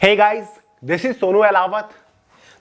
Hey guys, this is Sonu Alawat.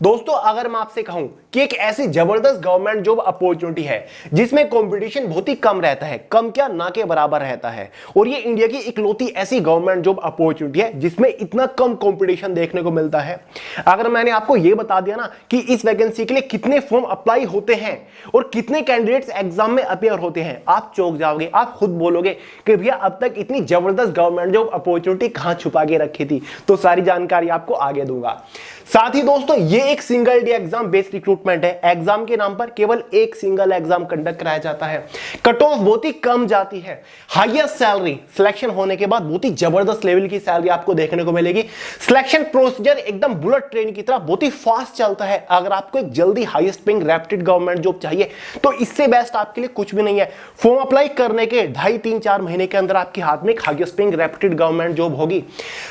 दोस्तों, अगर मैं आपसे कहूं कि एक ऐसी जबरदस्त गवर्नमेंट जॉब अपॉर्चुनिटी है जिसमें कंपटीशन बहुत ही कम रहता है, कम क्या ना के बराबर रहता है, और ये इंडिया की इकलौती ऐसी गवर्नमेंट जॉब अपॉर्चुनिटी है जिसमें इतना कम कंपटीशन देखने को मिलता है। अगर मैंने आपको ये बता दिया ना कि इस वैकेंसी के लिए कितने फॉर्म अप्लाई होते हैं और कितने कैंडिडेट्स एग्जाम में अपियर होते हैं, आप चौंक जाओगे। आप खुद बोलोगे कि भैया अब तक इतनी जबरदस्त गवर्नमेंट जॉब अपॉर्चुनिटी कहां छुपा के रखी थी। तो सारी जानकारी आपको आगे दूंगा। साथ ही दोस्तों, ये एक single day exam based recruitment है। एग्जाम के नाम पर केवल एक सिंगल एग्जाम कंडक्ट कराया जाता है। कट ऑफ बहुत ही कम जाती है। हाईएस्ट सैलरी सिलेक्शन होने के बाद बहुत ही जबरदस्त लेवल की सैलरी आपको देखने को मिलेगी। सिलेक्शन प्रोसीजर एकदम बुलेट ट्रेन की तरह बहुत ही फास्ट चलता है। अगर आपको एक जल्दी highest paying reputed government job चाहिए तो इससे बेस्ट आपके लिए कुछ भी नहीं है। फॉर्म अप्लाई करने के 2.5-3-4 महीने के अंदर आपके हाथ में एक highest paying reputed government job होगी।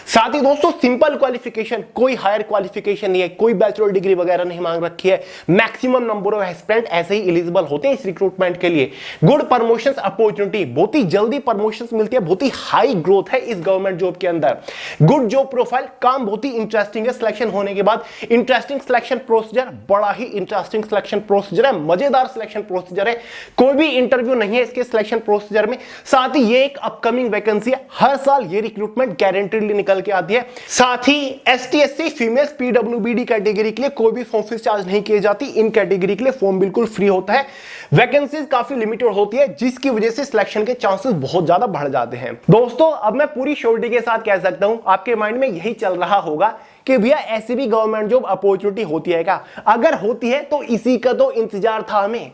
साथ ही दोस्तों, सिंपल क्वालिफिकेशन, कोई हायर क्वालिफिकेशन नहीं है, कोई बैचलर डिग्री वगैरह नहीं मांग रखी है। मैक्सिमम नंबर ऑफ एस्पिरेंट ऐसे ही एलिजिबल होते हैं इस रिक्रूटमेंट के लिए। गुड प्रमोशंस अपॉर्चुनिटी, बहुत ही जल्दी प्रमोशंस मिलती है, बहुत ही हाई ग्रोथ है इस गवर्नमेंट जॉब के अंदर। गुड जॉब प्रोफाइल, काम बहुत ही इंटरेस्टिंग है। सिलेक्शन होने के बाद इंटरेस्टिंग सिलेक्शन प्रोसीजर, बड़ा ही इंटरेस्टिंग सिलेक्शन प्रोसीजर है, मजेदार सिलेक्शन प्रोसीजर है। कोई भी इंटरव्यू नहीं है इसके सिलेक्शन प्रोसीजर में। साथ ही ये एक अपकमिंग वैकेंसी है, हर साल ये रिक्रूटमेंट गारंटीडली निकल के आती है। साथ ही ST, SC, females, PWBD category के लिए कोई भी फॉर्म फीस चार्ज नहीं की जाती। इन कैटेगरी के लिए फॉर्म बिल्कुल फ्री होता है। वैकेंसीज काफी लिमिटेड होती है जिसकी वजह से सिलेक्शन के चांसेस बहुत ज्यादा बढ़ जाते हैं। दोस्तों, अब मैं पूरी श्योरिटी के साथ कह सकता हूं, आपके माइंड में यही चल रहा होगा कि भैया ऐसी भी गवर्नमेंट जॉब अपॉर्चुनिटी होती है क्या? अगर होती है तो इसी का तो इंतजार था हमें।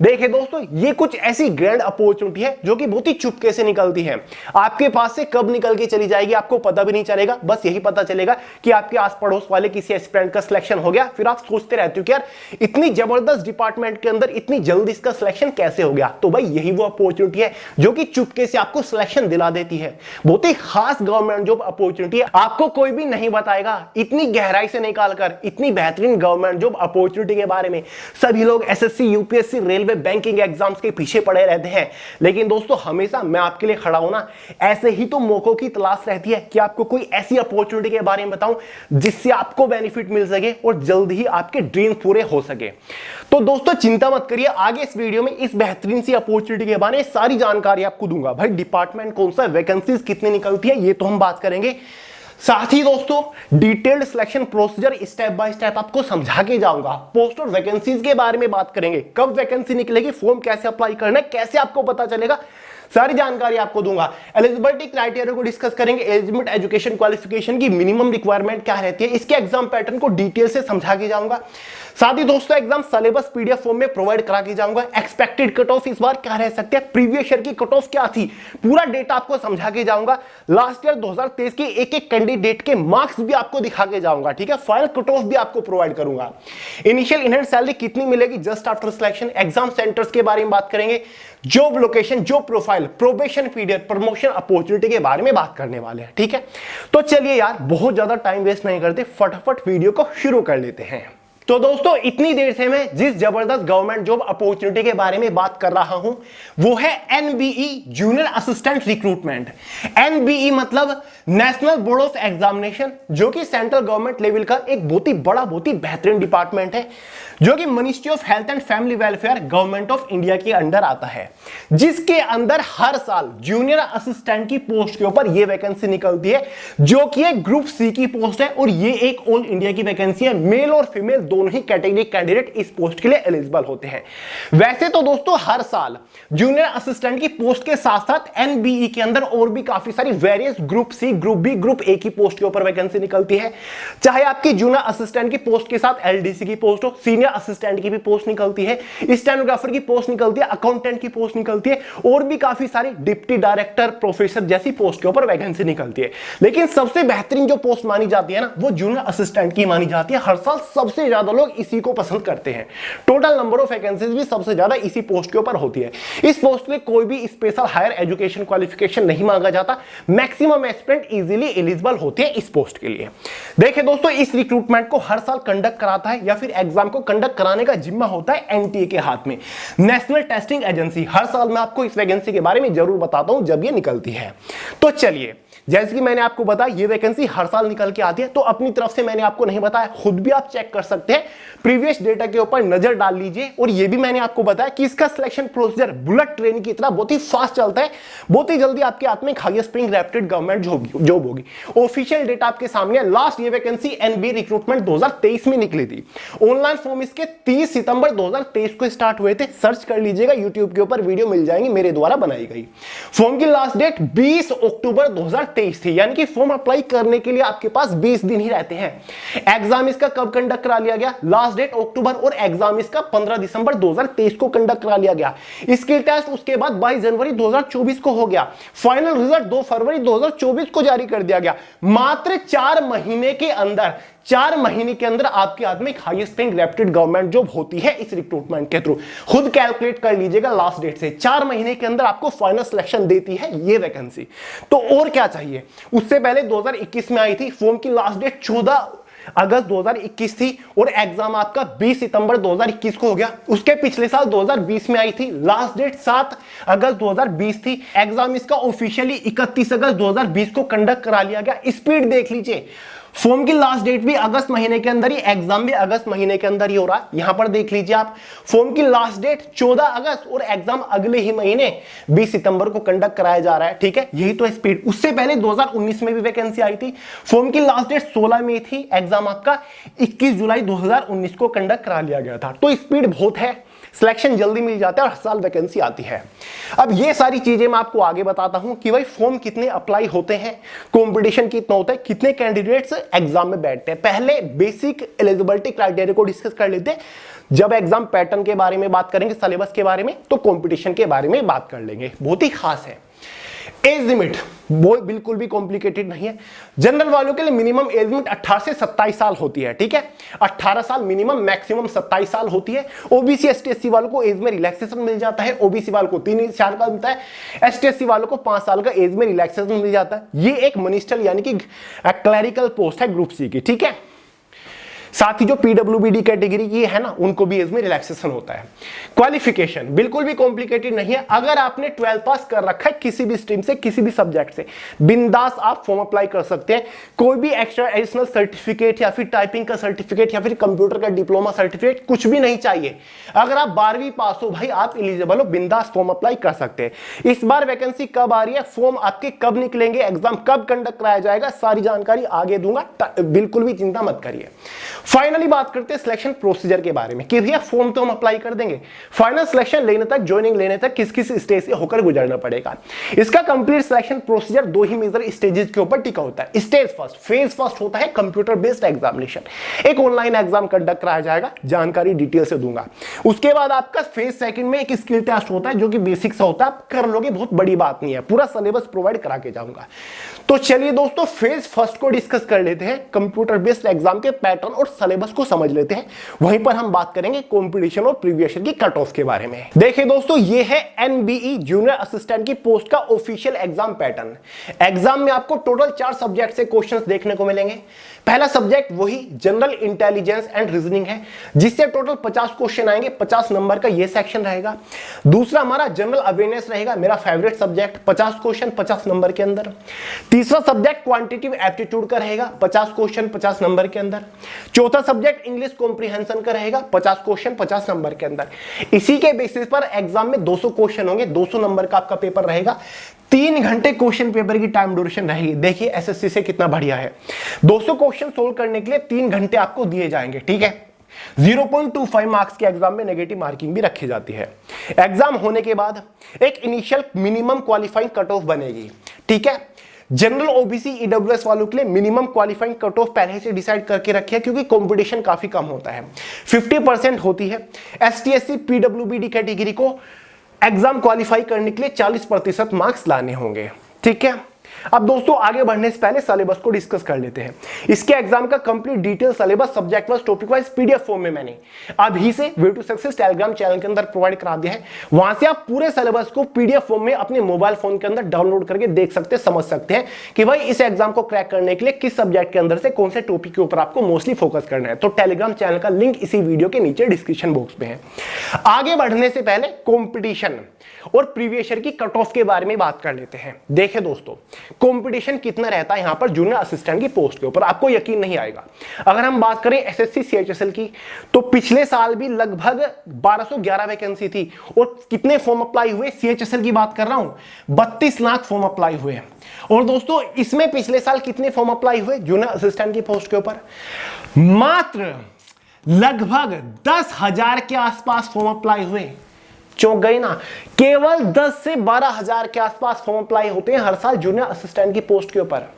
देखिए दोस्तों, ये कुछ ऐसी ग्रैंड अपॉर्चुनिटी है जो कि बहुत ही चुपके से निकलती है। आपके पास से कब निकल के चली जाएगी आपको पता भी नहीं चलेगा। बस यही पता चलेगा कि आपके आस पड़ोस वाले किसी एस्पिरेंट का सिलेक्शन हो गया। फिर आप सोचते रहते हो कि यार इतनी जबरदस्त डिपार्टमेंट के अंदर इतनी जल्दी इसका सिलेक्शन कैसे हो गया। तो भाई यही वो अपॉर्चुनिटी है जो कि चुपके से आपको सिलेक्शन दिला देती है। बहुत ही खास गवर्नमेंट जॉब अपॉर्चुनिटी है, आपको कोई भी नहीं बताएगा। इतनी गहराई से निकालकर इतनी बेहतरीन गवर्नमेंट जॉब अपॉर्चुनिटी के बारे में सभी लोग SSC, UPSC, railway, banking exams के पीछे पड़े रहते हैं। लेकिन दोस्तों, हमेशा मैं आपके लिए खड़ा हूं ना। ऐसे ही तो मौकों की तलाश रहती है कि आपको कोई ऐसी अपॉर्चुनिटी के बारे में बताऊं जिससे आपको बेनिफिट मिल सके और जल्द ही आपके ड्रीम पूरे हो सके। तो दोस्तों, चिंता मत करिए, आगे इस वीडियो में इस बेहतरीन सी अपॉर्चुनिटी के बारे में सारी जानकारी आपको दूंगा। भाई डिपार्टमेंट कौन सा, वैकेंसीज कितनी निकलती है, ये तो हम बात करेंगे। साथ ही दोस्तों, detailed selection procedure step by step आपको समझा के जाऊंगा। पोस्ट और वैकेंसीज के बारे में बात करेंगे, कब वैकेंसी निकलेगी, फॉर्म कैसे अप्लाई करना है, कैसे आपको पता चलेगा, सारी जानकारी आपको दूंगा। एलिजिबिलिटी क्राइटेरिया को डिस्कस करेंगे। एलिजिबल एजुकेशन क्वालिफिकेशन की मिनिमम रिक्वायरमेंट क्या रहती है, इसके एग्जाम पैटर्न को डिटेल से समझा के जाऊंगा। साथ ही दोस्तों, एग्जाम सिलेबस पीडीएफ फॉर्म में प्रोवाइड करा के जाऊंगा। एक्सपेक्टेड कट ऑफ इस बार क्या रह सकते हैं, प्रीवियस ईयर की कट ऑफ क्या थी, पूरा डेटा आपको समझा के जाऊंगा। लास्ट ईयर 2023 के एक एक कैंडिडेट के मार्क्स भी आपको दिखा के जाऊंगा। ठीक है, फाइनल कट ऑफ भी आपको प्रोवाइड करूंगा। इनिशियल इनहैंड सैलरी कितनी मिलेगी just after selection, exam centres के बारे में बात करेंगे, job location, job profile, probation period, promotion opportunity के बारे में बात करने वाले हैं। ठीक है, तो चलिए यार, बहुत ज्यादा टाइम वेस्ट नहीं करते, फटाफट वीडियो को शुरू कर लेते हैं। तो दोस्तों, इतनी देर से मैं जिस जबरदस्त गवर्नमेंट जॉब अपॉर्चुनिटी के बारे में बात कर रहा हूं वो है NBE, junior assistant recruitment. NBE मतलब नेशनल बोर्ड ऑफ एग्जामिनेशन, जो कि सेंट्रल गवर्नमेंट लेवल का एक बहुत ही बड़ा, बहुत ही बेहतरीन डिपार्टमेंट है, जो कि ministry of health and family welfare government of India के अंडर आता है, जिसके अंदर हर साल जूनियर असिस्टेंट की पोस्ट के ऊपर यह वैकेंसी निकलती है, जो कि एक ग्रुप सी की पोस्ट है और ये एक ऑल इंडिया की वैकेंसी है। मेल और फीमेल दोनों ही कैटेगरी कैंडिडेट इस पोस्ट के लिए एलिजिबल होते हैं। वैसे तो दोस्तों, हर साल जूनियर असिस्टेंट की पोस्ट के साथ साथ एनबीई के अंदर और भी काफी सारी various group C, group B, group A की पोस्ट के ऊपर वैकेंसी निकलती है। चाहे आपकी जूनियर असिस्टेंट की पोस्ट के साथ एलडीसी की पोस्ट हो, सीनियर असिस्टेंट की भी पोस्ट निकलती है, स्टेनोग्राफर की पोस्ट निकलती है, अकाउंटेंट की पोस्ट निकलती है और भी काफी सारी डिप्टी डायरेक्टर, प्रोफेसर जैसी पोस्ट के ऊपर वैकेंसी निकलती है। लेकिन सबसे बेहतरीन जो पोस्ट मानी जाती है ना, वो जूनियर असिस्टेंट की मानी जाती है। हर साल सबसे ज्यादा लोग इसी को पसंद करते हैं। टोटल नंबर ऑफ वैकेंसीज भी सबसे ज्यादा इसी पोस्ट के ऊपर होती है। इस पोस्ट में कोई भी स्पेशल हायर एजुकेशन क्वालिफिकेशन नहीं मांगा जाता। मैक्सिमम एस्पिरेंट इजीली एलिजिबल होते हैं इस पोस्ट के लिए। देखिए दोस्तों, इस रिक्रूटमेंट को हर साल कंडक्ट कराता है या फिर एग्जाम को कंडक्ट कराने का जिम्मा होता है एनटीए के हाथ में, नेशनल टेस्टिंग एजेंसी। हर साल मैं आपको इस वैकेंसी के बारे में जरूर बताता हूं जब ये निकलती है। तो चलिए जैसे कि मैंने आपको बताया ये वैकेंसी हर साल निकल के आती है, तो अपनी तरफ से मैंने आपको नहीं बताया, खुद भी आप चेक कर सकते हैं, प्रीवियस डेटा के ऊपर नजर डाल लीजिए। और ये भी मैंने आपको बताया कि इसका सिलेक्शन प्रोसीजर बुलेट ट्रेन की तरह बहुत ही फास्ट चलता है, बहुत ही जल्दी आपके हाथ में highest paying reputed government job होगी। ऑफिशियल डेटा आपके सामने है, लास्ट ये वैकेंसी एनबीए रिक्रूटमेंट 2023 में निकली थी। ऑनलाइन फॉर्म इसके 30 सितंबर 2023 को स्टार्ट हुए थे, सर्च कर लीजिएगा, यूट्यूब के ऊपर वीडियो मिल जाएंगी मेरे द्वारा बनाई गई। फॉर्म की लास्ट डेट 20 अक्टूबर 2023 थी, यानी कि फॉर्म अप्लाई करने के लिए आपके पास 20 दिन ही रहते हैं। एग्जाम इसका कब कंडक्ट करा लिया गया, लास्ट डेट अक्टूबर, और एग्जाम इसका 15 दिसंबर 2023 को कंडक्ट करा लिया गया। स्किल टेस्ट उसके बाद 22 जनवरी 2024 को हो गया। फाइनल रिजल्ट 2 फरवरी 2024 को जारी कर दिया गया। मात्र 4 महीने के अंदर, 4 महीने के अंदर आपके हाथ में highest paying reputed government job होती है इस रिक्रूटमेंट के थ्रू। खुद कैलकुलेट कर लीजिएगा, लास्ट डेट से 4 महीने के अंदर आपको फाइनल सिलेक्शन देती है ये वैकेंसी। तो और क्या चाहिए। उससे पहले 2021 में आई थी, फॉर्म की लास्ट डेट 14 अगस्त 2021 थी, और एग्जाम आपका 20 सितंबर 2021 को हो गया। उसके पिछले साल 2020 में आई थी, लास्ट डेट 7 अगस्त 2020 थी। एग्जाम इसका ऑफिशियली 31 अगस्त 2020 को कंडक्ट करा लिया गया। स्पीड देख लीजिए, फॉर्म की लास्ट डेट भी अगस्त महीने के अंदर ही, एग्जाम भी अगस्त महीने के अंदर ही हो रहा है। यहां पर देख लीजिए आप, फॉर्म की लास्ट डेट 14 अगस्त और एग्जाम अगले ही महीने 20 सितंबर को कंडक्ट कराया जा रहा है। ठीक है, यही तो स्पीड। उससे पहले 2019 में भी वैकेंसी आई थी, फॉर्म की लास्ट डेट 16 में थी, एग्जाम आपका 21 जुलाई 2019 को कंडक्ट करा लिया गया था। तो स्पीड बहुत है, सिलेक्शन जल्दी मिल जाता है और हर साल वैकेंसी आती है। अब ये सारी चीजें मैं आपको आगे बताता हूं कि भाई फॉर्म कितने अप्लाई होते हैं, कंपटीशन कितना होता है, कितने कैंडिडेट्स एग्जाम में बैठते हैं। पहले बेसिक एलिजिबिलिटी क्राइटेरिया को डिस्कस कर लेते हैं। जब एग्जाम पैटर्न के बारे में बात करेंगे, सिलेबस के बारे में, तो कंपटीशन के बारे में बात कर लेंगे। बहुत ही खास है। एज लिमिट वो बिल्कुल भी कॉम्प्लिकेटेड नहीं है। जनरल वालों के लिए मिनिमम एज लिमिट 18 से 27 साल होती है। ठीक है, 18 साल मिनिमम, मैक्सिमम 27 साल होती है। ओबीसी एसटी एससी वालों को एज में रिलैक्सेशन मिल जाता है। ओबीसी वालों को 3 साल का मिलता है, एसटी एससी वालों को 5 साल का एज में रिलैक्सेशन मिल जाता है। ये एक मिनिस्ट्रियल यानी कि क्लरिकल पोस्ट है ग्रुप सी की। ठीक है, साथ ही जो पीडब्ल्यूबीडी कैटेगरी की है ना, उनको भी एज में रिलैक्सेशन होता है। क्वालिफिकेशन बिल्कुल भी कॉम्प्लिकेटेड नहीं है। अगर आपने 12 पास कर रखा है किसी भी स्ट्रीम से, किसी भी सब्जेक्ट से, बिंदास आप फॉर्म अप्लाई कर सकते हैं। कोई भी एक्स्ट्रा एडिशनल सर्टिफिकेट या फिर टाइपिंग का सर्टिफिकेट या फिर कंप्यूटर का डिप्लोमा सर्टिफिकेट कुछ भी नहीं चाहिए। अगर आप 12वीं पास हो भाई, आप एलिजिबल हो, बिंदास फॉर्म अप्लाई कर सकते हैं। इस बार वैकेंसी कब आ रही है, फॉर्म आपके कब निकलेंगे, एग्जाम कब कंडक्ट कराया जाएगा, सारी जानकारी आगे दूंगा, बिल्कुल भी चिंता मत करिए। फाइनली बात करते हैं सिलेक्शन प्रोसीजर के बारे में कि भैया फॉर्म तो हम अप्लाई कर देंगे, फाइनल सिलेक्शन लेने तक, ज्वाइनिंग लेने तक किस किस स्टेज से होकर गुजरना पड़ेगा। इसका कंप्लीट सिलेक्शन प्रोसीजर 2 ही मेजर स्टेजेस के ऊपर टिका होता है। स्टेज फर्स्ट, फेज फर्स्ट होता है कंप्यूटर बेस्ड एग्जामिनेशन। एक ऑनलाइन एग्जाम कंडक्ट कराया जाएगा, जानकारी डिटेल से दूंगा। उसके बाद आपका फेज सेकंड में एक स्किल टेस्ट होता है जो कि बेसिक सा होता है, आप कर लोगे, बहुत बड़ी बात नहीं है, पूरा सिलेबस प्रोवाइड करा के जाऊंगा। तो चलिए दोस्तों, फेज फर्स्ट को डिस्कस कर लेते हैं, कंप्यूटर बेस्ड एग्जाम के पैटर्न और सिलेबस को समझ लेते हैं। वहीं पर हम बात करेंगे कंपटीशन और प्रीवियस ईयर की कट ऑफ के बारे में। देखिए दोस्तों, ये है एनबीई जूनियर असिस्टेंट की पोस्ट का ऑफिशियल एग्जाम पैटर्न। एग्जाम में आपको टोटल 4 सब्जेक्ट से क्वेश्चंस देखने को मिलेंगे। पहला सब्जेक्ट वही जनरल इंटेलिजेंस एंड रीजनिंग है, जिससे टोटल 50 क्वेश्चन आएंगे, 50 नंबर का ये सेक्शन रहेगा। दूसरा हमारा जनरल अवेयरनेस रहेगा, मेरा फेवरेट सब्जेक्ट, 50 क्वेश्चन 50 नंबर के अंदर। तीसरा सब्जेक्ट क्वांटिटेटिव एप्टीट्यूड का रहेगा, 50 क्वेश्चन 50 नंबर के अंदर। चौथा सब्जेक्ट इंग्लिश कॉम्प्रिहेंशन का रहेगा, 50 क्वेश्चन 50 नंबर के अंदर। इसी के बेसिस पर एग्जाम में 200 क्वेश्चन होंगे, 200 नंबर का आपका पेपर रहेगा। 3 घंटे क्वेश्चन पेपर की टाइम ड्यूरेशन रहेगी। देखिए एसएससी से कितना बढ़िया है, 200 क्वेश्चन सोल्व करने के लिए 3 घंटे आपको दिए जाएंगे। ठीक है, 0.25 मार्क्स के एग्जाम में नेगेटिव मार्किंग भी रखी जाती है। एग्जाम होने के बाद एक initial minimum qualifying cut off बनेगी। ठीक है, जनरल ओबीसी ईडब्ल्यूएस वालों के लिए मिनिमम क्वालिफाइंग कट ऑफ पहले से डिसाइड करके रखी है, क्योंकि कंपटीशन काफी कम होता है, 50% होती है। एसटी एससी पीडब्ल्यूबीडी कैटेगरी को एग्जाम क्वालिफाई करने के लिए 40% मार्क्स लाने होंगे। ठीक है, अब दोस्तों आगे बढ़ने से पहले सिलेबस को डिस्कस कर लेते हैं। इसके एग्जाम का complete detail syllabus subject wise topic wise PDF form में मैंने अभी से way to success Telegram channel के अंदर प्रोवाइड करा दिया है। वहां से आप पूरे सिलेबस को पीडीएफ फॉर्म में अपने मोबाइल फोन के अंदर डाउनलोड करके देख सकते हैं, समझ सकते हैं कि भाई इस एग्जाम को क्रैक करने के लिए किस सब्जेक्ट के अंदर से कौन से टॉपिक के ऊपर आपको मोस्टली फोकस करना है। तो टेलीग्राम चैनल का लिंक इसी वीडियो के नीचे डिस्क्रिप्शन बॉक्स में है। आगे बढ़ने से पहले कॉम्पिटिशन और प्रीवियस ईयर की कट ऑफ के बारे में बात कर लेते हैं। देखिए दोस्तों, कंपटीशन कितना रहता है यहां पर जूनियर असिस्टेंट की पोस्ट के ऊपर, आपको यकीन नहीं आएगा। अगर हम बात करें एसएससी सीएचएसएल की, तो पिछले साल भी लगभग 1211 वैकेंसी थी और कितने फॉर्म अप्लाई हुए, सीएचएसएल की बात कर रहा हूं 32 लाख फॉर्म अप्लाई हुए। और दोस्तों इसमें पिछले साल कितने फॉर्म अप्लाई हुए जूनियर असिस्टेंट की पोस्ट के ऊपर, मात्र लगभग 10,000 के आसपास फॉर्म अप्लाई हुए। चौंक गए ना, केवल 10 से 12,000 के आसपास फॉर्म अप्लाई होते हैं हर साल जूनियर असिस्टेंट की पोस्ट के ऊपर।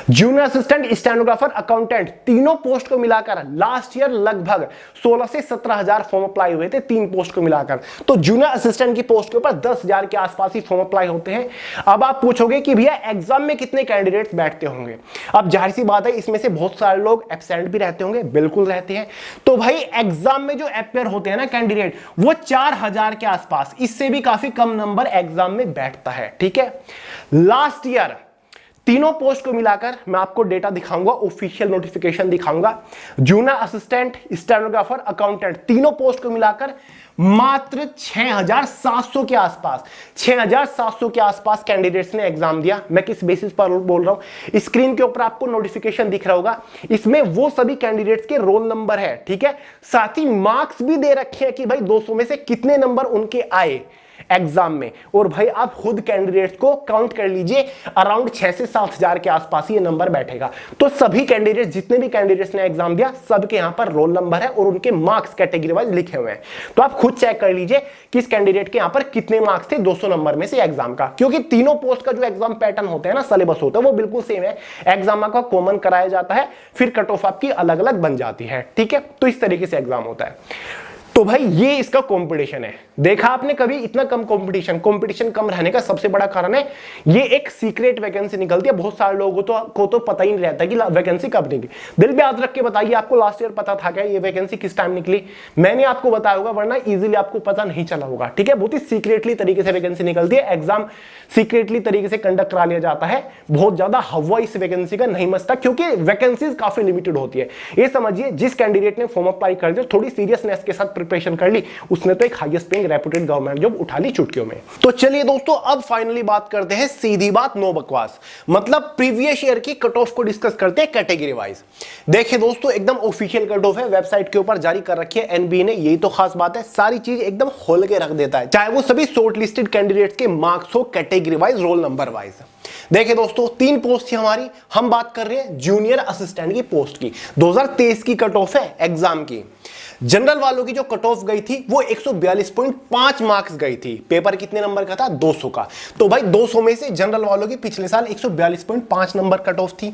जूनियर असिस्टेंट, स्टेनोग्राफर, अकाउंटेंट, तीनों पोस्ट को मिलाकर लास्ट ईयर लगभग 16 से 17,000 फॉर्म अप्लाई हुए थे, तीन पोस्ट को मिलाकर। तो जूनियर असिस्टेंट की पोस्ट के ऊपर 10,000 के आसपास ही फॉर्म अप्लाई होते हैं। अब आप पूछोगे कि भैया एग्जाम में कितने कैंडिडेट्स बैठते होंगे। अब जाहिर सी बात है इसमें से बहुत सारे लोग एब्सेंट भी रहते होंगे, बिल्कुल रहते हैं। तो भाई एग्जाम में जो अपेयर होते हैं ना कैंडिडेट, वो 4,000 के आसपास, इससे भी काफी कम नंबर एग्जाम में बैठता है। ठीक है, लास्ट ईयर तीनों पोस्ट को मिलाकर मैं आपको डेटा दिखाऊंगा, ऑफिशियल नोटिफिकेशन दिखाऊंगा। जूनियर असिस्टेंट, स्टेनोग्राफर, अकाउंटेंट, तीनों पोस्ट को मिलाकर मात्र 6,700 के आसपास, 6,700 के आसपास कैंडिडेट्स ने एग्जाम दिया। मैं किस बेसिस पर बोल रहा हूं, स्क्रीन के ऊपर आपको नोटिफिकेशन दिख रहा होगा, इसमें वो सभी कैंडिडेट्स के रोल नंबर है। ठीक है, साथ ही मार्क्स भी दे रखे हैं कि भाई 200 में से कितने नंबर उनके आए एग्जाम में। और भाई आप खुद कैंडिडेट्स को काउंट कर लीजिए, अराउंड 6 से 7,000 के आसपास ये नंबर बैठेगा। तो सभी कैंडिडेट्स, जितने भी कैंडिडेट्स ने एग्जाम दिया, सबके यहां पर रोल नंबर है और उनके मार्क्स कैटेगरी वाइज लिखे हुए हैं। तो आप खुद चेक कर लीजिए किस कैंडिडेट के यहां पर कितने मार्क्स थे 200 नंबर में से एग्जाम का, क्योंकि तीनों पोस्ट का जो एग्जाम पैटर्न होता है ना, सिलेबस होता है, वो बिल्कुल सेम है। एग्जाम का कॉमन कराया जाता है, फिर कट ऑफ आपकी अलग अलग बन जाती है। ठीक है, तो इस तरीके से एग्जाम होता है। तो भाई ये इसका कंपटीशन है। देखा आपने कभी इतना कम कंपटीशन कम रहने का सबसे बड़ा कारण है ये एक सीक्रेट वैकेंसी निकलती है। बहुत सारे लोगों को तो पता ही नहीं रहता कि वैकेंसी कब निकली। दिल पे याद रख के बताइए, आपको लास्ट ईयर पता था क्या ये वैकेंसी किस टाइम निकली? मैंने आपको बताया होगा, वरना इजीली आपको पता नहीं चला होगा। ठीक है, बहुत ही सीक्रेटली तरीके से वैकेंसी निकलती है, एग्जाम सीक्रेटली तरीके से कंडक्ट करा लिया जाता है। बहुत ज्यादा हवा इस वैकेंसी का नहीं मचता, क्योंकि वैकेंसीज काफी लिमिटेड होती है। ये समझिए जिस कैंडिडेट ने फॉर्म अप्लाई कर दिया, थोड़ी सीरियसनेस के साथ प्रिपरेशन कर ली, उसने तो एक highest paying reputed government job उठा ली चुटकियों में। तो चलिए दोस्तों, अब फाइनली बात करते हैं, सीधी बात, नो बकवास, मतलब प्रीवियस ईयर की कट ऑफ को डिस्कस करते हैं कैटेगरी वाइज। देखिए दोस्तों, एकदम ऑफिशियल कट ऑफ है, वेबसाइट के ऊपर जारी कर रखी है एनबीए ने। यही तो खास बात है, सारी चीज एकदम खोल के रख देता है, चाहे वो सभी शॉर्ट लिस्टेड कैंडिडेट्स के मार्क्स हो, category wise, roll number wise. देखिए दोस्तों, 3 पोस्ट थी हमारी, हम बात कर रहे हैं जूनियर असिस्टेंट की पोस्ट की। 2023 की कट ऑफ है एग्जाम की। जनरल वालों की जो कट ऑफ गई थी वो 142.5 मार्क्स गई थी। पेपर कितने नंबर का था? 200 का। तो भाई 200 में से जनरल वालों की पिछले साल 142.5 नंबर कट ऑफ थी।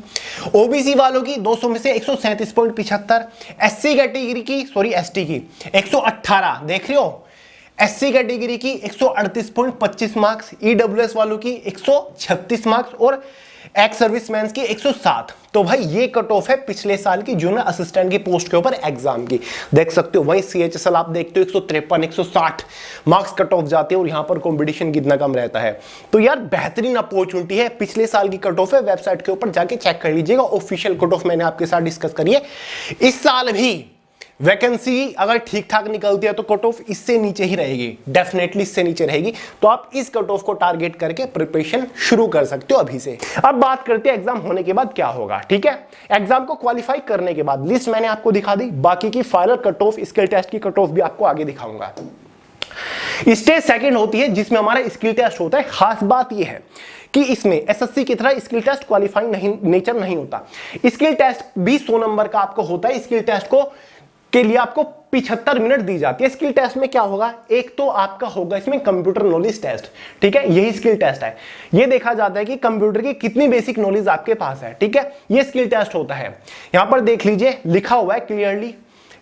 ओबीसी वालों की 200 में से 137.75, एससी कैटेगरी की, सॉरी एसटी की 118, देख रहे हो, एससी कैटेगरी की 138.25 मार्क्स, ईडब्ल्यूएस वालों की 136 मार्क्स और एक्स सर्विसमैन की 107। तो भाई ये कट ऑफ है पिछले साल की जूनियर असिस्टेंट की पोस्ट के ऊपर एग्जाम की, देख सकते हो। वहीं सीएचएसएल आप देखते हो 153, 160 मार्क्स कट ऑफ जाते हैं और यहां पर कंपटीशन कितना कम रहता है। तो यार बेहतरीन अपॉर्चुनिटी है, पिछले साल की कट ऑफ है, वेबसाइट के ऊपर जाके चेक कर लीजिएगा। ऑफिशियल कट ऑफ मैंने आपके साथ डिस्कस करी है। इस साल भी वैकेंसी अगर ठीक ठाक निकलती है तो कट ऑफ इससे नीचे ही रहेगी, डेफिनेटली इससे नीचे रहेगी। तो आप इस कट ऑफ को टारगेट करके प्रिपरेशन शुरू कर सकते हो अभी से। अब बात करते हैं एग्जाम होने के बाद क्या होगा। ठीक है, एग्जाम को क्वालिफाई करने के बाद लिस्ट मैंने आपको दिखा दी, बाकी की final cut off, skill test की कट ऑफ भी आपको आगे दिखाऊंगा। स्टेज सेकंड होती है जिसमें हमारा स्किल टेस्ट होता है। खास बात यह है कि इसमें एसएससी की तरह स्किल टेस्ट क्वालिफाइंग नेचर नहीं होता। स्किल टेस्ट भी 100 नंबर का आपको होता है। स्किल टेस्ट को के लिए आपको 75 मिनट दी जाती है। स्किल टेस्ट में क्या होगा, एक तो आपका होगा इसमें कंप्यूटर नॉलेज टेस्ट। ठीक है, यही स्किल टेस्ट है। ये देखा जाता है कि कंप्यूटर की कितनी बेसिक नॉलेज आपके पास है। ठीक है, ये स्किल टेस्ट होता है। यहां पर देख लीजिए, लिखा हुआ है क्लियरली,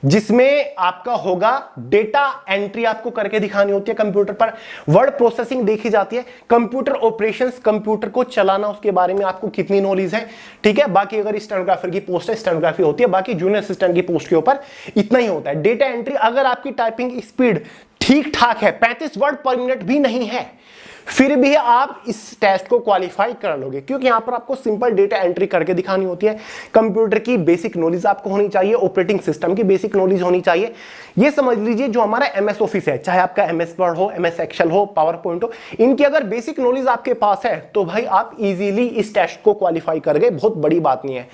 जिसमें आपका होगा डेटा एंट्री आपको करके दिखानी होती है कंप्यूटर पर, वर्ड प्रोसेसिंग देखी जाती है, कंप्यूटर ऑपरेशंस, कंप्यूटर को चलाना, उसके बारे में आपको कितनी नॉलेज है। ठीक है, बाकी अगर स्टेनोग्राफर की पोस्ट है, स्टेनोग्राफी होती है। बाकी जूनियर असिस्टेंट की पोस्ट के ऊपर इतना ही होता है। डेटा एंट्री, अगर आपकी टाइपिंग स्पीड ठीक ठाक है, 35 वर्ड पर मिनट भी नहीं है, फिर भी आप इस टेस्ट को क्वालिफाई कर लोगे, क्योंकि यहां पर आपको सिंपल डेटा एंट्री करके दिखानी होती है। कंप्यूटर की बेसिक नॉलेज आपको होनी चाहिए, ऑपरेटिंग सिस्टम की बेसिक नॉलेज होनी चाहिए। ये समझ लीजिए जो हमारा एमएस ऑफिस है, चाहे आपका एमएस वर्ड हो, एमएस एक्सेल हो, पावर पॉइंट हो, इनकी अगर बेसिक नॉलेज आपके पास है तो भाई आप इजीली इस टेस्ट को क्वालिफाई कर गए, बहुत बड़ी बात नहीं है।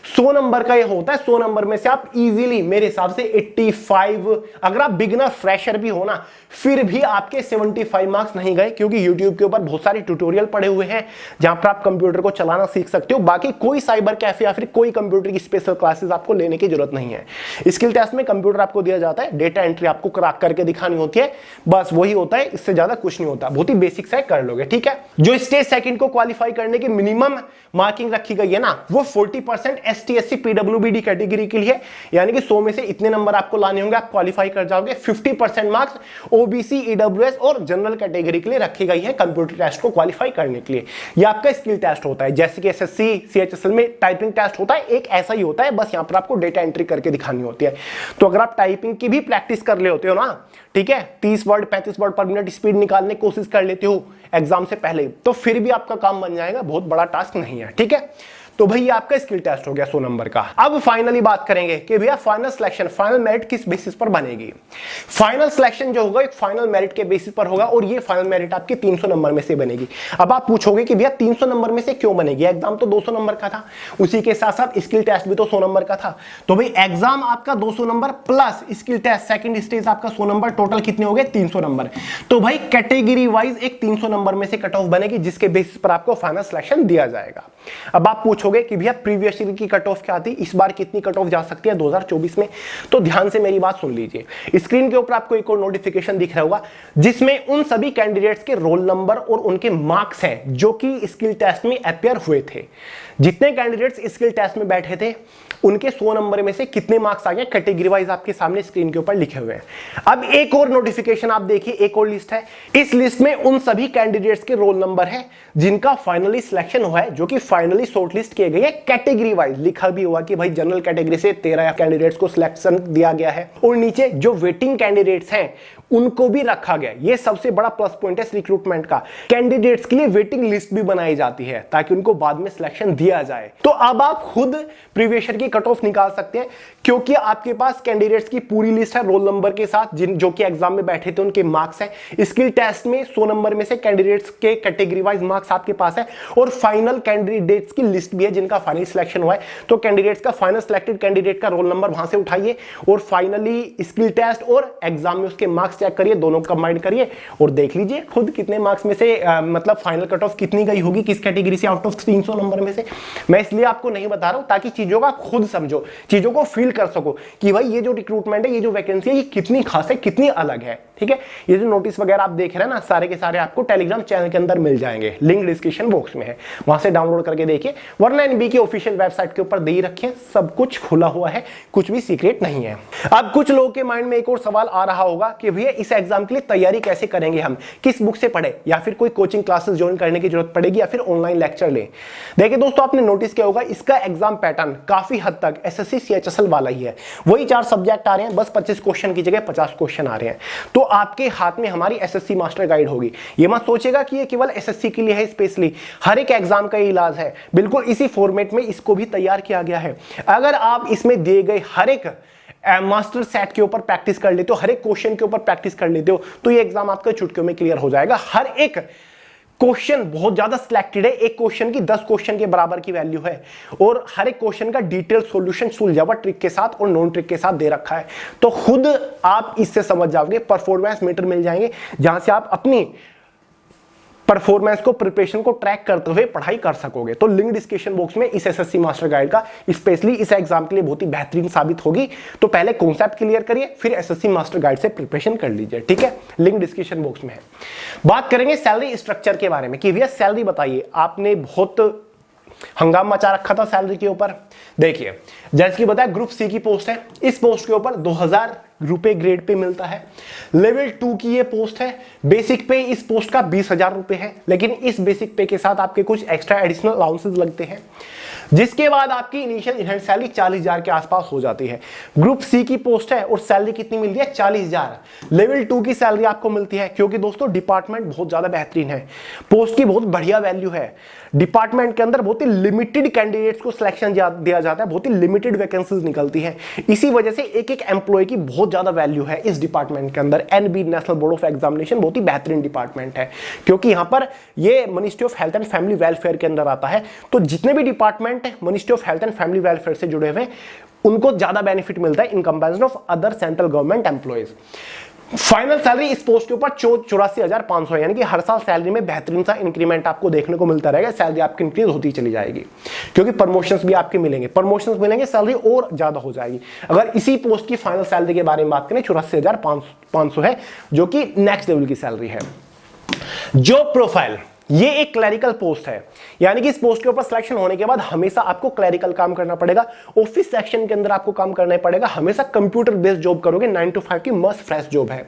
100 नंबर का ये होता है, 100 नंबर में से आप इजीली मेरे हिसाब से 85, अगर आप बिगनर फ्रेशर भी हो ना, फिर भी आपके 75 मार्क्स नहीं गए, क्योंकि YouTube के ऊपर बहुत सारे ट्यूटोरियल पड़े हुए हैं जहां पर आप कंप्यूटर को चलाना सीख सकते हो। बाकी कोई साइबर कैफे या फिर कोई कंप्यूटर की स्पेशल क्लासेस आपको लेने की जरूरत नहीं है। स्किल टेस्ट में कंप्यूटर आपको दिया जाता है, डेटा एंट्री आपको क्रैक करके दिखानी होती है, बस वही होता है, इससे ज्यादा कुछ नहीं होता। बहुत ही बेसिक से कर लोगे, ठीक है। जो स्टेज सेकंड को क्वालिफाई करने की मिनिमम मार्किंग रखी गई है ना, वो 40% ST SC PWBD कैटेगरी के लिए, यानी कि 100 में से इतने नंबर आपको लाने होंगे, आप क्वालिफाई कर जाओगे। 50% मार्क्स OBC EWS और जनरल कैटेगरी के लिए रखी गई है कंप्यूटर टेस्ट को क्वालिफाई करने के लिए। यह आपका स्किल टेस्ट होता है, जैसे कि SSC CHSL में टाइपिंग टेस्ट होता है, एक ऐसा ही होता है, बस यहां पर आपको डेटा एंट्री करके दिखानी होती है। तो अगर आप टाइपिंग की भी प्रैक्टिस कर ले होते हो ना, ठीक है, 30 वर्ड 35 वर्ड पर मिनट स्पीड निकालने की कोशिश कर लेते हो एग्जाम से पहले, तो फिर भी आपका काम बन जाएगा, बहुत बड़ा टास्क नहीं है, ठीक है। तो भैया आपका स्किल टेस्ट हो गया 100 नंबर का। अब फाइनली बात करेंगे कि भैया फाइनल सिलेक्शन, फाइनल मेरिट किस बेसिस पर बनेगी। फाइनल सिलेक्शन जो होगा एक फाइनल मेरिट के बेसिस पर होगा, और ये फाइनल मेरिट आपकी 300 नंबर में से बनेगी। अब आप पूछोगे कि भैया 300 नंबर में से क्यों बनेगी, एग्जाम तो 200 नंबर का था, उसी के साथ साथ स्किल टेस्ट भी तो 100 नंबर का था। तो भाई एग्जाम आपका 200 number plus skill test second stage आपका 100 नंबर, टोटल कितने हो गए 300 नंबर। तो भाई कैटेगरी वाइज एक 300 नंबर में से कट ऑफ बनेगी, जिसके बेसिस पर आपको फाइनल सिलेक्शन दिया जाएगा। अब आप पूछोगे कि भैया प्रीवियस ईयर की कट ऑफ क्या थी, इस बार कितनी कट ऑफ जा सकती है 2024 में, तो ध्यान से मेरी बात सुन लीजिए। स्क्रीन के ऊपर आपको एक और नोटिफिकेशन दिख रहा होगा, जिसमें उन सभी कैंडिडेट्स के रोल नंबर और उनके मार्क्स हैं जो कि स्किल टेस्ट में अपियर हुए थे। जितने कैंडिडेट्स स्किल टेस्ट में बैठे थे उनके 100 नंबर में से कितने मार्क्स आ गए, कैटेगरी वाइज आपके सामने स्क्रीन के ऊपर लिखे हुए हैं। अब एक और नोटिफिकेशन आप देखिए, एक और लिस्ट है, इस लिस्ट में उन सभी कैंडिडेट्स के रोल नंबर है जिनका फाइनली सिलेक्शन हुआ है, जो कि फाइनली शॉर्टलिस्ट किए गए हैं कैटेगरी वाइज। लिखा भी हुआ कि भाई जनरल कैटेगरी से 13 कैंडिडेट्स को सिलेक्शन दिया गया है, और नीचे जो वेटिंग कैंडिडेट्स हैं उनको भी रखा गया। ये सबसे बड़ा प्लस पॉइंट है रिक्रूटमेंट का, कैंडिडेट्स के लिए वेटिंग लिस्ट भी बनाई जाती है ताकि उनको बाद में सिलेक्शन दिया जाए। तो अब आप खुद प्रीवियस ईयर की कट ऑफ निकाल सकते हैं, क्योंकि आपके पास कैंडिडेट्स की पूरी लिस्ट है रोल नंबर के साथ, जिन जो कि एग्जाम में बैठे थे उनके मार्क्स हैं। स्किल टेस्ट में 100 नंबर में से कैंडिडेट्स के कैटेगरी वाइज मार्क्स आपके पास है, और फाइनल कैंडिडेट्स की लिस्ट भी है जिनका फाइनल सिलेक्शन हुआ है। तो कैंडिडेट्स का फाइनल सिलेक्टेड कैंडिडेट का रोल नंबर वहां से उठाइए, और फाइनली स्किल टेस्ट और एग्जाम में उसके मार्क्स चेक करिए, दोनों कंबाइन करिए और देख लीजिए खुद कितने मार्क्स में से मतलब फाइनल कट ऑफ कितनी गई होगी, किस कैटेगरी से आउट ऑफ 300 नंबर में से। मैं इसलिए आपको नहीं बता रहा हूं ताकि चीजों का खुद समझो, चीजों को फील कर सको कि भाई ये जो रिक्रूटमेंट है, ये जो वैकेंसी है, ये कितनी खास है, कितनी अलग है, ठीक है। ये जो नोटिस वगैरह आप देख रहे हैं ना, सारे के सारे आपको टेलीग्राम चैनल के अंदर मिल जाएंगे, लिंक डिस्क्रिप्शन बॉक्स में है, वहां से डाउनलोड करके देखिए, वरना एनबी की ऑफिशियल वेबसाइट के ऊपर दे ही रखे, सब कुछ खुला हुआ है, कुछ भी सीक्रेट नहीं है। अब कुछ लोगों के माइंड में एक और सवाल आ रहा होगा कि भैया इस एग्जाम के लिए तैयारी कैसे करेंगे, हम किस बुक से पढ़े, या फिर कोई कोचिंग क्लासेस ज्वाइन करने की जरूरत पड़ेगी, या फिर ऑनलाइन लेक्चर लें। देखिए दोस्तों, आपने नोटिस किया होगा इसका एग्जाम पैटर्न काफी हद तक SSC CHSL वाला ही है, वही 4 सब्जेक्ट आ रहे हैं, बस 25 क्वेश्चन की जगह 50 क्वेश्चन आ रहे हैं। तो आपके हाथ में हमारी SSC मास्टर गाइड होगी। ये मत सोचेगा कि ये केवल SSC के लिए है स्पेशली, हर एक एग्जाम का इलाज है, बिल्कुल इसी फॉर्मेट में इसको भी तैयार किया गया है। अगर आप इसमें दिए गए हर एक मास्टर सेट के ऊपर प्रैक्टिस कर लेते हो, हर एक क्वेश्चन के ऊपर प्रैक्टिस कर लेते हो, तो ये एग्जाम आपका चुटकियों में क्लियर हो जाएगा। हर एक क्वेश्चन बहुत ज्यादा सिलेक्टेड है, एक क्वेश्चन की 10 क्वेश्चन के बराबर की वैल्यू है, और हर एक क्वेश्चन का डिटेल सॉल्यूशन सुलझावा ट्रिक के साथ और नॉन ट्रिक के साथ दे रखा है। तो खुद आप इससे समझ जाओगे, परफॉर्मेंस मीटर मिल जाएंगे जहां से आप अपनी परफॉर्मेंस को, प्रिपरेशन को ट्रैक करते हुए पढ़ाई कर सकोगे। तो लिंक डिस्क्रिप्शन बॉक्स में इस SSC मास्टर गाइड का स्पेशली इस एग्जाम के लिए बहुत ही बेहतरीन साबित होगी। तो पहले कॉन्सेप्ट क्लियर करिए, फिर SSC मास्टर गाइड से प्रिपरेशन कर लीजिए, ठीक है। लिंक डिस्क्रिप्शन बॉक्स में है। बात करेंगे सैलरी स्ट्रक्चर के बारे में कि भैया सैलरी बताइए, आपने बहुत हंगामा मचा रखा था सैलरी के ऊपर। देखिए, जैसे कि बताया ग्रुप C की पोस्ट है, इस पोस्ट के ऊपर 2000 रुपए ग्रेड पे मिलता है। लेवल 2 की ये पोस्ट है, बेसिक पे इस पोस्ट का 20,000 रुपए है, लेकिन इस बेसिक पे के साथ आपके कुछ एक्स्ट्रा एडिशनल अलाउंसेस लगते हैं। जिसके बाद आपकी इनिशियल इनहैंड सैलरी 40,000 के आसपास हो जाती है। ग्रुप सी की पोस्ट है और सैलरी कितनी मिलती है? 40,000। लेवल 2 की सैलरी आपको मिलती है, क्योंकि दोस्तों डिपार्टमेंट बहुत ज्यादा बेहतरीन है, पोस्ट की बहुत बढ़िया वैल्यू है। डिपार्टमेंट के अंदर बहुत ही लिमिटेड कैंडिडेट्स को सिलेक्शन दिया जाता है, बहुत ही लिमिटेड वैकेंसीज निकलती हैं। इसी वजह से एक एक एम्प्लॉय की बहुत ज्यादा वैल्यू है इस डिपार्टमेंट के अंदर। NB, national board of examination, बहुत ही बेहतरीन डिपार्टमेंट है, क्योंकि यहां पर ये ministry of health and family welfare के अंदर आता है। तो जितने भी डिपार्टमेंट है ministry of health and family welfare से जुड़े हुए, उनको ज्यादा बेनिफिट मिलता है in comparison of other central government employees. Final salary इस पोस्ट के ऊपर 84,500 है, यानी कि हर साल सैलरी में बेहतरीन सा इंक्रीमेंट आपको देखने को मिलता रहेगा। सैलरी आपकी इंक्रीज होती चली जाएगी, क्योंकि प्रमोशंस भी आपके मिलेंगे, सैलरी और ज्यादा हो जाएगी। अगर इसी पोस्ट की फाइनल सैलरी के बारे में बात करें, 84,500 है, जो कि नेक्स्ट लेवल की सैलरी है। जॉब प्रोफाइल, ये एक क्लरिकल पोस्ट है, यानी कि इस पोस्ट के ऊपर सिलेक्शन होने के बाद हमेशा आपको क्लरिकल काम करना पड़ेगा, ऑफिस सेक्शन के अंदर आपको काम करना पड़ेगा, हमेशा कंप्यूटर बेस्ड जॉब करोगे, 9 to 5 की मस्त फ्रेश जॉब है।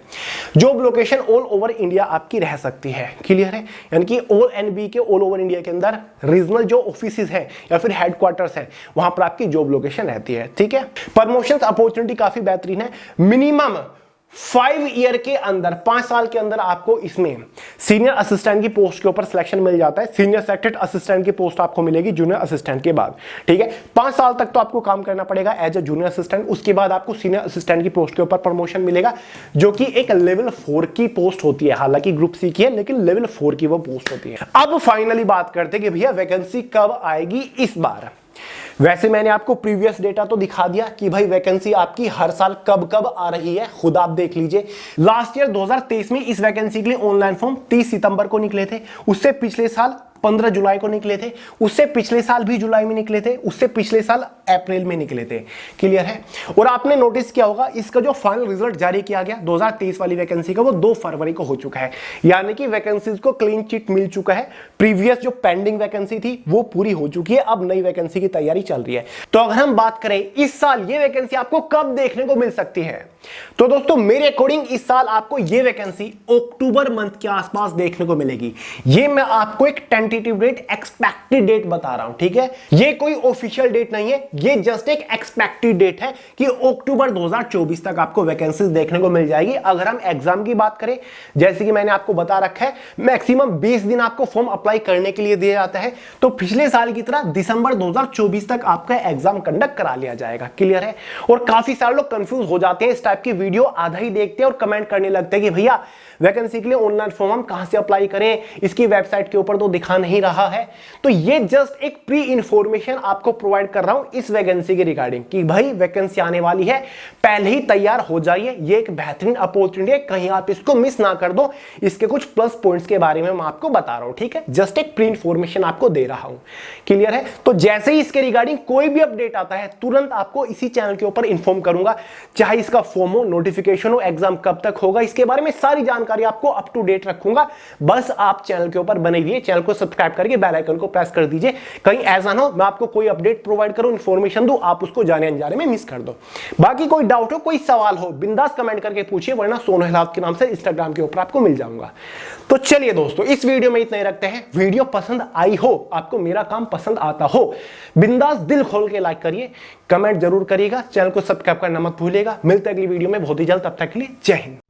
Job location all over India आपकी रह सकती है, क्लियर है, यानी कि ऑल एनबी के ऑल ओवर इंडिया के अंदर रीजनल जो ऑफिस है या फिर हेडक्वार्टर्स है, वहां पर आपकी जॉब लोकेशन रहती है, ठीक है। प्रमोशन अपॉर्चुनिटी काफी बेहतरीन है। मिनिमम 5 ईयर के अंदर, 5 साल के अंदर आपको इसमें सीनियर असिस्टेंट की पोस्ट के ऊपर सिलेक्शन मिल जाता है। सीनियर सेक्रेटरी असिस्टेंट की पोस्ट आपको मिलेगी जूनियर असिस्टेंट के बाद, ठीक है। 5 साल तक तो आपको काम करना पड़ेगा एज ए जूनियर असिस्टेंट, उसके बाद आपको सीनियर असिस्टेंट की पोस्ट के ऊपर प्रमोशन मिलेगा, जो कि एक लेवल 4 की पोस्ट होती है। हालांकि ग्रुप सी की है, लेकिन लेवल 4 की वो पोस्ट होती है। अब फाइनली बात करते हैं कि भैया वैकेंसी कब आएगी इस बार। वैसे मैंने आपको प्रीवियस डेटा तो दिखा दिया कि भाई वैकेंसी आपकी हर साल कब कब आ रही है, खुद आप देख लीजिए। लास्ट ईयर 2023 में इस वैकेंसी के लिए ऑनलाइन फॉर्म 30 सितंबर को निकले थे, उससे पिछले साल 15 जुलाई को निकले थे, उससे पिछले साल भी जुलाई में निकले थे, उससे पिछले साल अप्रैल में निकले थे, क्लियर है। और आपने नोटिस किया होगा इसका जो फाइनल रिजल्ट जारी किया गया 2023 वाली वैकेंसी का, वो 2 फरवरी को हो चुका है, यानी कि वैकेंसीज को क्लीन चिट मिल चुका है। प्रीवियस जो पेंडिंग वैकेंसी थी वो पूरी हो चुकी है, अब नई वैकेंसी की तैयारी चल रही है। तो अगर हम बात करें इस साल ये वैकेंसी आपको कब देखने को मिल सकती है, तो दोस्तों मेरे अकॉर्डिंग इस साल आपको ये वैकेंसी अक्टूबर मंथ के आसपास देखने को मिलेगी। ये मैं आपको एक टेंटेटिव डेट, एक्सपेक्टेड डेट बता रहा हूं, ठीक है। ये कोई ऑफिशियल डेट नहीं है, ये जस्ट एक एक्सपेक्टेड डेट है कि अक्टूबर 2024 तक आपको वैकेंसीज देखने को मिल जाएगी। अगर हम एग्जाम की बात करें, जैसे कि मैंने आपको बता रखा है, मैक्सिमम 20 दिन आपको फॉर्म अप्लाई करने के लिए दिया जाता है। तो पिछले साल की तरह दिसंबर 2024 तक आपका एग्जाम कंडक्ट करा लिया जाएगा, क्लियर है। और काफी सारे लोग कंफ्यूज हो जाते हैं, इस टाइप की वीडियो आधा ही देखते हैं और कमेंट करने लगते हैं कि भैया वैकेंसी के लिए ऑनलाइन फॉर्म हम कहां से अप्लाई करें, इसकी वेबसाइट के ऊपर तो दिखा नहीं रहा है। तो ये जस्ट एक प्री इंफॉर्मेशन आपको प्रोवाइड कर रहा हूं इस वैकेंसी के रिगार्डिंग कि भाई वैकेंसी आने वाली है, पहले ही तैयार हो जाइए। ये एक बेहतरीन अपॉर्चुनिटी है, कहीं आप इसको मिस ना कर दो। इसके कुछ प्लस पॉइंट्स के बारे में मैं आपको बता रहा हूं, ठीक है। जस्ट एक प्री इंफॉर्मेशन आपको दे रहा हूं, क्लियर है। तो जैसे ही इसके रिगार्डिंग कोई भी अपडेट आता है तुरंत आपको इसी चैनल के ऊपर इंफॉर्म करूंगा, चाहे इसका फॉर्म हो, नोटिफिकेशन हो, एग्जाम कब तक होगा, इसके बारे में सारी जानकारी आपको अप टू डेट रखूंगा। बस आप चैनल के ऊपर बने रहिए, चैनल को सब्सक्राइब करके बेल आइकन को प्रेस कर दीजिए। कहीं ऐसा ना हो मैं आपको कोई अपडेट प्रोवाइड करूं, इंफॉर्मेशन दूं, आप उसको जाने अनजाने में मिस कर दो। बाकी कोई डाउट हो, कोई सवाल हो, बिंदास कमेंट करके पूछिए, वरना सोनू हिलाल के नाम से इंस्टाग्राम के ऊपर आपको मिल जाऊंगा। तो चलिए दोस्तों, इस वीडियो में इतना ही रखते हैं। वीडियो पसंद आई हो, आपको मेरा काम पसंद आता हो, बिंदास दिल खोल के लाइक करिए, कमेंट जरूर करिएगा, चैनल को सब्सक्राइब करना मत भूलिएगा। मिलते हैं अगली वीडियो में बहुत ही जल्द, तब तक के लिए जय हिंद।